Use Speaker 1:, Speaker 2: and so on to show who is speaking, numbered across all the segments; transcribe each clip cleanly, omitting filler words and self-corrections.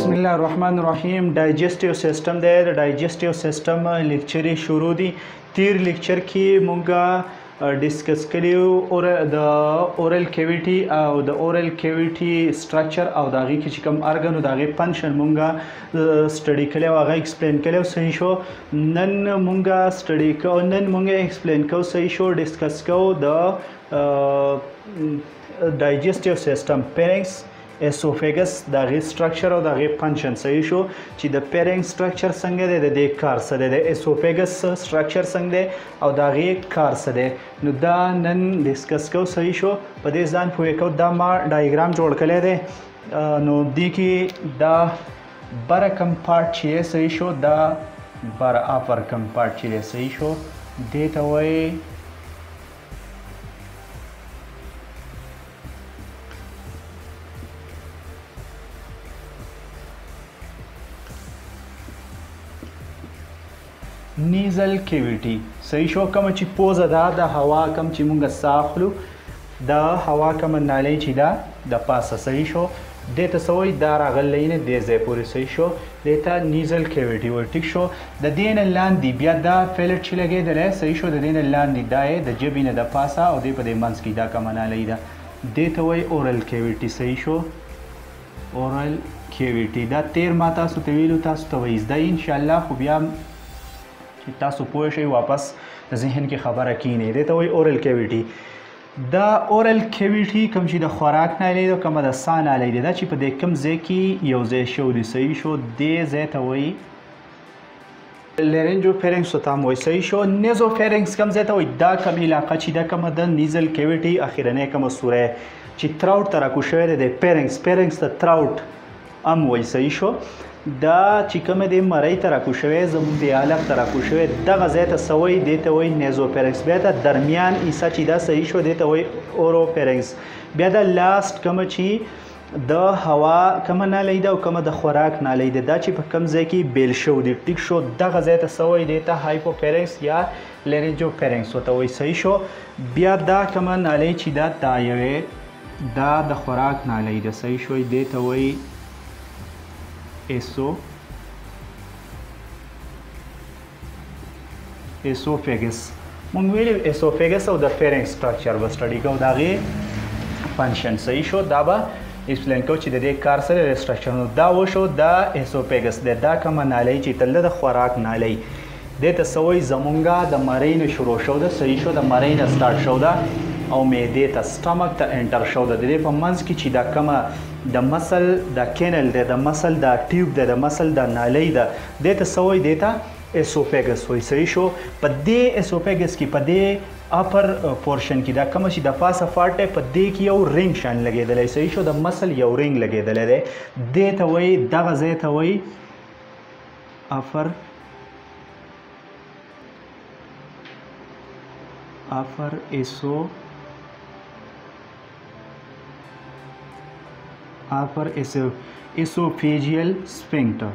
Speaker 1: बिस्मिल्लाहिर्रहमानिर्रहीम। Digestive system they the digestive system lecture शुरू दी तीर लेक्चर की मुंगा डिस्कस करियो और the oral cavity او د اورل کیویټي سټرکچر او د هغې کې چې کوم ارګن او د هغې فنکشن مونږه سټډي کړی او هغه ایکسپلین کړی او صحیح شو. نن مونږه سټډي کوو، نن مونږه ایکسپلین کوو، صحیح شو، ډسکس کوو د ډایجسټیو سیستم پیرنګس اسوفیګس د هغې سټرکچر او د هغې فنکشن. صحیح شو چې د پیرنګ سټرکچر څنګه دی، د دې کار څه دی، د اسوفیګس سټرکچر څنګه دی او د هغې کار څه دی، نو دا نن ډسکس کوو. صحیح شو، په دې ځان پوهې کوو. دا ما ډایګرام جوړ کړی دی، نو دې کې دا بره کم پارټ چې دی، صحیح شو، دا بره اپر کم پارټ چې دی، صحیح شو، دې ته وایي نیزل کیویټي. صحیح شو، کومه چې پوزه ده د هوا، کوم چې مونږ ساه اخلو د هوا کومه نالۍ چې ده د پاسه، صحیح شو، دې ته څه وایي، دا راغلی نه دې ځای پورې، صحیح شو، دې ته نیزل کیویټي وایي. ټیک شو، د دې نه لاندې بیا دا فیلټ چې لګېدلی، صحیح شو، د دې نه لاندې دا یې د ژبې نه د پاسه او دې په دې منځ کې دا کومه نالۍ ده، دې ته وایي اورل کیویټي. صحیح شو، اورل کیویټي. دا تیر ما تاسو ته ویلو، تاسو ته وایي زده انشاءالله، خو بیا چې تاسو پوه شئ واپس ذهن کې خبره کینئ. دې ته وایي اورل کیویټي. دا اورل کیویټي کوم چې د خوراک نالۍ ده، کومه د ساه نالۍ ده، دا چې په دې کوم ځای کې یو ځای شوي، صحیح شو، دې ځای ته وایي لرنجو فیرنګس ته هم وایي. صحیح شو، نیزو فیرنګس کوم ځای ته وایي، دا کوم علاقه چې دا کومه ده نیزل کیویټي اخرنۍ کومه سوری چې تراوټ ته راکوز شوی دی، د فیرنګس ته تراوټ هم وایي. صحیح شو، دا چې کومه دی مرۍ ته راکوز شوی، زموږ د حلق ته راکوز شوی، دغه ځای ته څه وایي، دې ته وایي نیزوفیرنګس. بیا دا درمیان حصه چې دا، صحیح شو، دې ته وایي اوروفیرنګس. بیا دا لاست کومه چې د هوا کومه نالۍ ده او کومه د خوراک نالۍ ده، دا چې په کوم ځای کې بیل شو دی، ټیک شو، دغه ځای ته څه وایي، دې ته هایپوفیرنګس یا لرنجوفیرنګس ورته وایي. صحیح شو، بیا دا کومه نالۍ چې دا یوې دا د خوراک نالۍ ده، صحیح شو، دې ته وایي اسوفیګس. مونږ ویلي اسوفیګس او د فیرنګ سټرکچر به سټډي کوو، د هغې فنکشن. صحیح شو، دا به ایکسپلین کوو چې د دې کار سره د سټرکچر. نو دا وشو دا اسوفیګس دی، دا کومه نالۍ چې تل د خوراک نالۍ، دې ته څه وایي، زمونږه د مرۍ نه شروع شو ده، صحیح شو، د مرۍ نه سټارټ شو ده او معدې ته سټمک ته انټر شو ده. د دې په منځ کې چې دا کومه د مسل د کینل دی، د مسل د ټیوب دی، د مسل د نالۍ ده، دې ته څه وایي، دې ته اسوفیګس وایي. صحیح شو، په دې اسوفیګس کې په دې اپر پورشن کې دا کومه چې د پاسه پارټ دی، په دې کې یو رنګ شان لګېدلی، صحیح شو، د مسل یو رنګ لګېدلی دی، دې ته وایي، دغه ځای ته وایي اپر esophageal sphincter.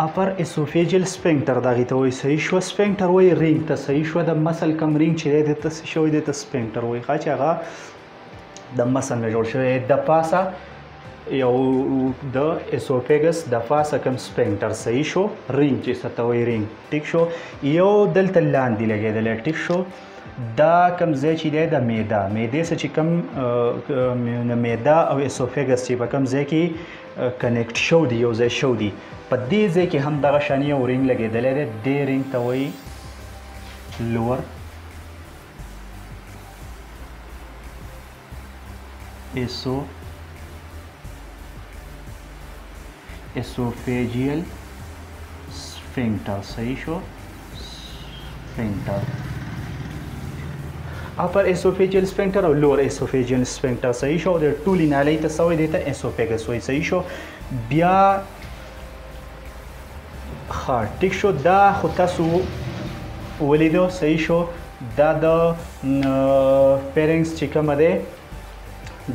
Speaker 1: اپر اسوفیجل سپینکټر دغې ته وایي. صحیح شو، سپینکټر وایي رینګ ته، صحیح شو، د مسل کم رینګ چې دی دې ته څه شوی، دې ته سپینکټر وایي، ښه، چې هغه د مسل نه جوړ شوی، د پاسه یو د اسوفیګس د پاسه کم سپینکټر، صحیح شو، رینګ چې څه ته وایي رینګ، ټیک شو، یو دلته لاندې لګېدلی، ټیک شو، دا کم ځای چې دی د معده، معدې څه چې کم معده او اسوفیګس چې په کم ځای کې کنیکټ شو دي، یو ځای شو دي، په دې ځای کې هم دغه شان یو رینګ لګېدلی دی، دې رینګ ته وایي لور اسوفیجیل سفنکټر. صحیح شو، سفنکټر، اپر اسوفیجیل سفنکټر او لور اسوفیجیل سفنکټر. صحیح شو، د ټولې نالۍ ته څه وایي، دې ته اسوفیګس وایي. صحیح شو، بیا ښه، ټیک شو، دا خو تاسو ولیدو. صحیح شو، دا د فیرنګس چې کومه دی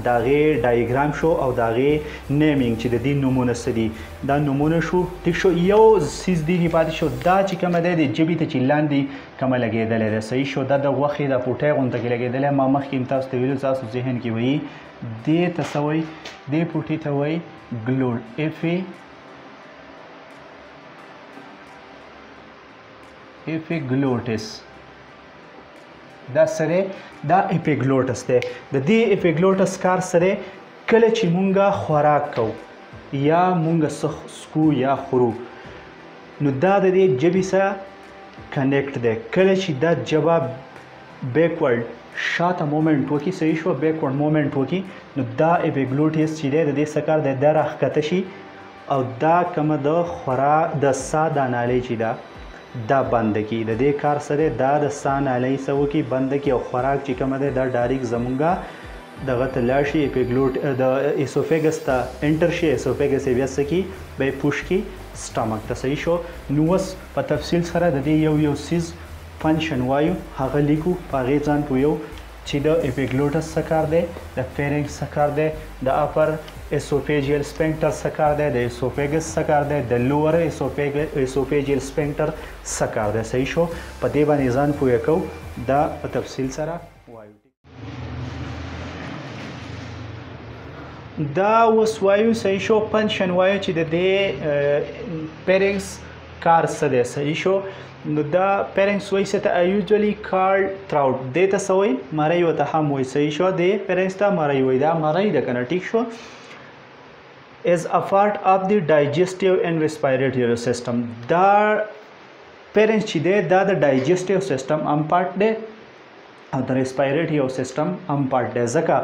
Speaker 1: د هغې ډایګرام شو او د هغې نیمینګ چې د دې نومونه څه دي دا نومونه شو ټیک شو. یو څیز دې پاتې شو دا چې کومه دی د ژبې ته چې لاندې کومه لګېدلی ده صحیح شو دا د غوښې د پوټۍ غونته کې لګېدلی ما مخکې هم تاسو ته ویلو تاسو ذهن کې وایي دې ته څه وایي دې پوټې ته وایي ګلوډ epiglottis دا سره دا epiglottis دی د دې epiglottis کار سره کله چې مونږه خوراک کوو یا مونږه سکو یا خورو نو دا د دې ژبې سره کنیکټ دی کله چې دا ژبه بیکورډ شاته مومنټ وکړي صحیح شو بیکورډ مومنټ وکړي نو دا epiglottis چې دی د دې څه کار دی دا راښکته شي او دا کومه د خوراک د ساه دا نالۍ چې ده دا بند کی د دې کار سره دا د ساه نالۍ څه وکړي بند کی او خوراک چې کومه دی دا ډایرکټ زمونږه دغه ته لاړ شي د ایسوفیګس ته انټر شي ایسوفیګس یې بیا څه کي بیا یې پوش کي سټامک ته صحیح شو. نو اوس په تفصیل سره د دې یو څیز فنکشن وایو هغه لیکو په هغې ځان پوهیو چې د اپیګلوټس څه کار دی د فیرنګس څه کار دی د اپر اسوفیجیل سپینکټر څه کار دی د اسوفیګس څه کار دی د لوور اسوفیجیل سپینکټر څه کار دی صحیح شو. په دې باندې ځان پوهه کوو دا په تفصیل سره وایو. دا اوس وایو صحیح شو فنکشن وایو چې د دې پیرنګس کار څه دی صحیح شو. نو دا پیرنګس وایي څه ته یوزولي کارډ تراوټ دې ته څه وایي مری ورته هم وایي صحیح شو دې پیرنګس ته مری وایي دا مری ده که نه ټیک شو. is a part of the digestive and respiratory system دا پیرنګس چې دی دا د ډایجسټیو سیستم هم پارټ دی او د ریسپایریټیو سیستم هم پارټ دی ځکه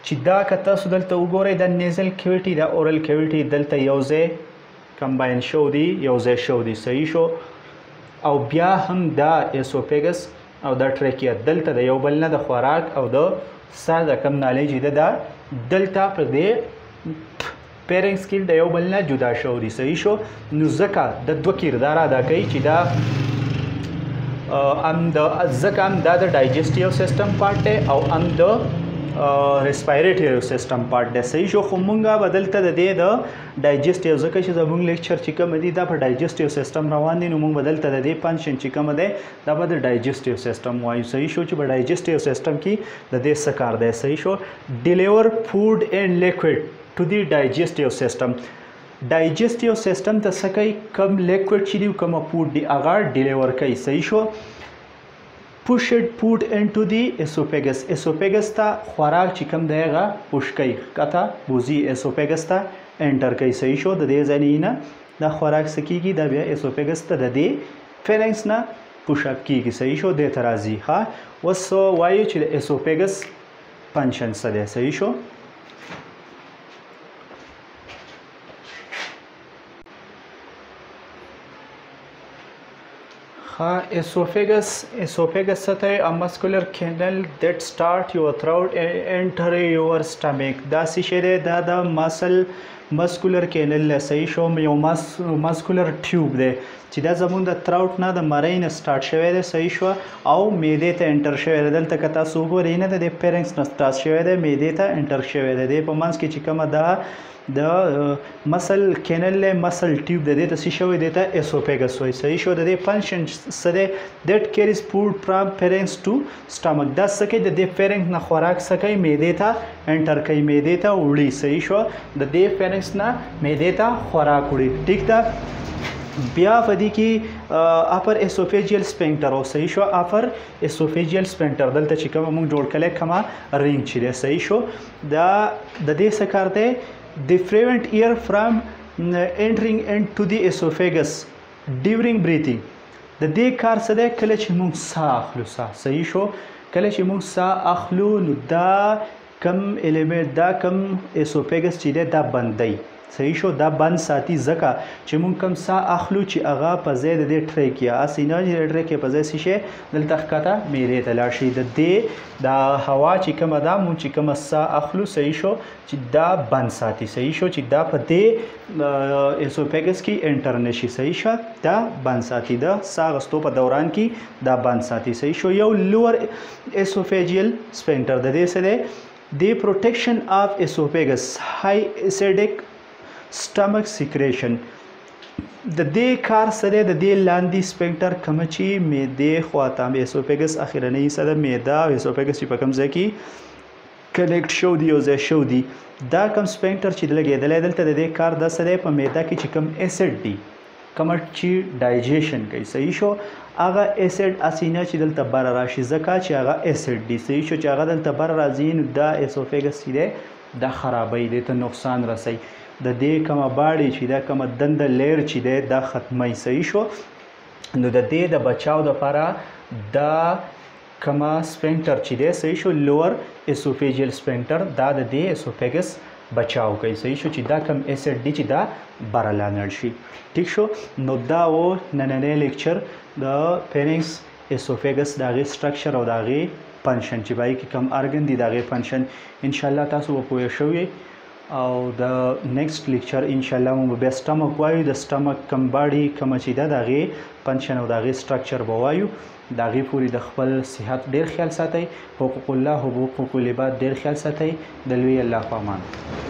Speaker 1: چې دا که تاسو دلته وګورئ د نیزل کیویټي د اورل کیویټي دلته یو ځای کمباین شو دی یو ځای شو دی صحیح شو او بیا هم دا اسوفیګس او دا ټریکیا دلته د یو بل نه د خوراک او د ساه د کم نالۍ چې ده دلته پر دې پیرنګس کې د یو بل نه جدا شو دی صحیح شو. نو ځکه د دوه کردار ادا کوي چې دا ځکه هم دا د ډایجسټیو سیستم پارټ دی او هم د ریسپایریټری سیستم پارټ دی صحیح شو. خو مونږه بدلته د دې د ډایجسټیو ځکه چې زموږ لیکچر چې کوم دی دا په ډایجسټیو سیستم روان دی نو مونږ بدلته د دې فنکشن چې کوم دی دا به د ډایجسټیو سیستم وایو صحیح شو چې په ډایجسټیو سیستم کې د دې څه کار دی صحیح شو. ډیلیور فوډ اینډ لیکوډ ټو دی ډایجسټیو سیستم ډایجسټیو سیستم ته څه کوي کم لیکوډ چې دی کومه فوډ دی هغه ډیلیور کوي صحیح شو. pushed food into the esophagus esophagus ته خوراک چې کوم دی هغه پوش کوي کته بوزي esophagus ته انټر کوي صحیح شو. د دې ځای نه دا خوراک څه کیږي دا بیا esophagus ته د دې فیرنګس نه پوش اپ کیږي صحیح شو دې ته راځي ها. اوس وایو چې د esophagus فنکشن څه دی صحیح شو. esophagus ته a muscular canal that start your throat and enter your stomach دا څه شی دی دا د مسکولر کینل صحیح شو یو مسکولر ټیوب دی چې دا زموږ د تراوټ نه د مرۍ نه سټارټ شوی دی صحیح شو او معدې ته انټر شوی دی دلته که تاسو وګورئ نه د پیرنګس نه سټارټ شوی دی معدې ته انټر شوی دی په منځ کې چې کومه ده د مسل کینل مسل ټیوب د دې ته څه شوی دی ته اسوفیګس وایي صحیح شو. د دې فنکشن څه دی دیټ کیریز فوډ فرام پیرنګس ټو سټامک دا څه کوي د دې پیرنګ نه خوراک څه کوي معدې ته انټر کوي معدې ته وړي صحیح شو. د دې پیرنګس نه معدې ته خوراک وړي ټیک ده. بیا په دې کې اپر اسوفیجیل سپینکټر او صحیح شو اپر اسوفیجیل سپینکټر دلته چې کوم موږ جوړ کړل کما رینګ چې دی صحیح شو. دا د دې څه کار دی they prevent air from entering into the esophagus during breathing د دې کار څه دی کله چې موږ ساه اخلو صحیح شو کله چې موږ ساه اخلو نو دا کم الیمنټ دا کم اسوفیګس چې دی دا بندي صحیح شو دا بند ساتي ځکه چې موږ کم ساه اخلو چې هغه په ځای د دې ټریکیا اسینه چې ټریکیا په ځای شي دلته ښکته معدې ته لاړ شي د دې دا هوا چې کومه ده موږ چې کومه ساه اخلو صحیح شو چې دا بند ساتي صحیح شو چې دا په دې اسوفیګس کې انټر نشي صحیح شو دا بند ساتي د ساه غستو په دوران کې دا بند ساتي صحیح شو. یو لوور اسوفیجیل سپینکټر د دې څه دی د پروټیکشن اف اسوفیګس های اسیډیک سټمک سیکریشن د دې کار سره د دې لاندې سپینکټر کوم چې معدې خواته اسوفیګس اخرنۍ سره معده او اسوفیګس په کوم ځای کې کنیکټ شو دی او ځای شو دی دا کوم سپینکټر چې لګېدلی دلته د دې کار د سره په معده کې چې کوم اسید دی کوم چې ډایجیشن کوي صحیح شو هغه اسید اسینه چې دلته بر راشي ځکه چې هغه اسید دی صحیح شو چې هغه دلته بر راځي نو دا اسوفیګس دی دا خرابوي دی ته نقصان رسي د دې کومه باړې چې دا کومه دنده لیر چې دی دا ختمي صحیح شو نو د دې د بچاو لپاره دا کومه سپینکټر چې دی صحیح شو لوور اسوفیجل سپینکټر دا د دې اسوفیګس بچاو کوي صحیح شو چې دا کم اسید دی چې دا برلانړ شي ټیک شو نو دا و نننې لیکچر د فینکس اسوفیګس د هغې سټرکچر او د هغې فنکشن چې پای کې کم ارګن دي د هغې فنکشن انشاءالله تاسو به پوه شوي او د نیکسټ لیکچر انشاءالله موږ بیا سټمک وایو د سټمک کم باډي کومه چې ده د هغې فنکشن او د هغې سټرکچر به وایو د هغې پورې د خپل صحت ډېر خیال ساتئ حقوق الله حقوق العباد ډېر خیال ساتئ د لوی الله په امان